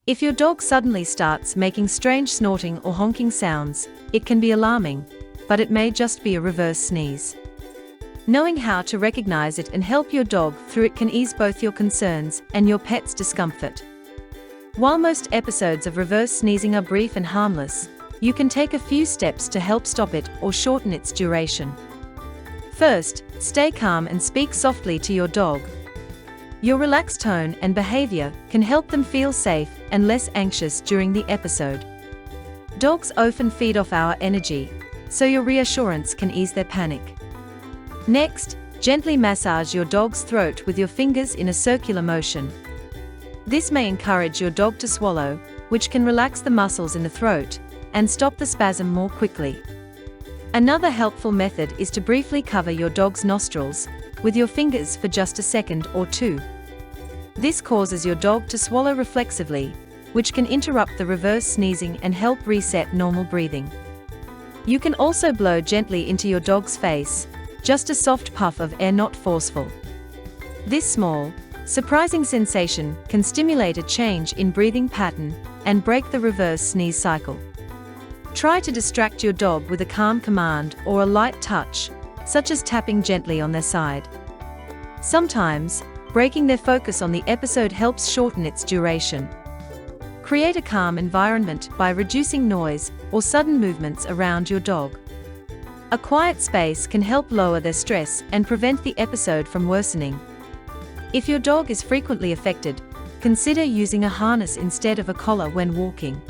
If your dog suddenly starts making strange snorting or honking sounds, it can be alarming, but it may just be a reverse sneeze. Knowing how to recognize it and help your dog through it can ease both your concerns and your pet's discomfort. While most episodes of reverse sneezing are brief and harmless, you can take a few steps to help stop it or shorten its duration. First, stay calm and speak softly to your dog. Your relaxed tone and behavior can help them feel safe and less anxious during the episode. Dogs often feed off our energy, so your reassurance can ease their panic. Next, gently massage your dog's throat with your fingers in a circular motion. This may encourage your dog to swallow, which can relax the muscles in the throat and stop the spasm more quickly. Another helpful method is to briefly cover your dog's nostrils with your fingers for just a second or two. This causes your dog to swallow reflexively, which can interrupt the reverse sneezing and help reset normal breathing. You can also blow gently into your dog's face, just a soft puff of air, not forceful. This small, surprising sensation can stimulate a change in breathing pattern and break the reverse sneeze cycle. Try to distract your dog with a calm command or a light touch, such as tapping gently on their side. Sometimes, breaking their focus on the episode helps shorten its duration. Create a calm environment by reducing noise or sudden movements around your dog. A quiet space can help lower their stress and prevent the episode from worsening. If your dog is frequently affected, consider using a harness instead of a collar when walking.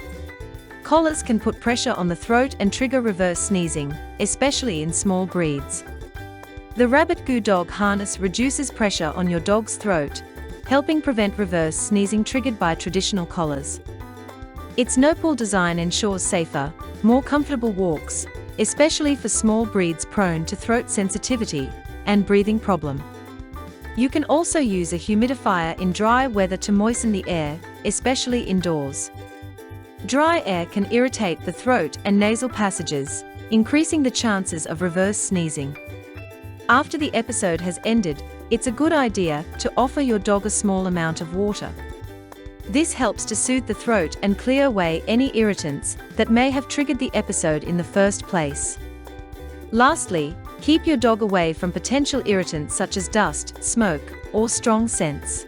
Collars can put pressure on the throat and trigger reverse sneezing, especially in small breeds. The Rabbit Goo dog harness reduces pressure on your dog's throat, helping prevent reverse sneezing triggered by traditional collars. Its no-pull design ensures safer, more comfortable walks, especially for small breeds prone to throat sensitivity and breathing problem. You can also use a humidifier in dry weather to moisten the air, especially indoors. Dry air can irritate the throat and nasal passages, increasing the chances of reverse sneezing. After the episode has ended, it's a good idea to offer your dog a small amount of water. This helps to soothe the throat and clear away any irritants that may have triggered the episode in the first place. Lastly, keep your dog away from potential irritants such as dust, smoke, or strong scents.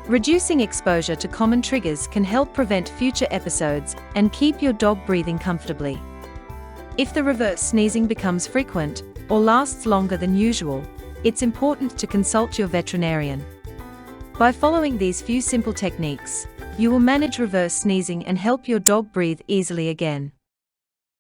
Reducing exposure to common triggers can help prevent future episodes and keep your dog breathing comfortably. If the reverse sneezing becomes frequent or lasts longer than usual, it's important to consult your veterinarian. By following these few simple techniques, you will manage reverse sneezing and help your dog breathe easily again.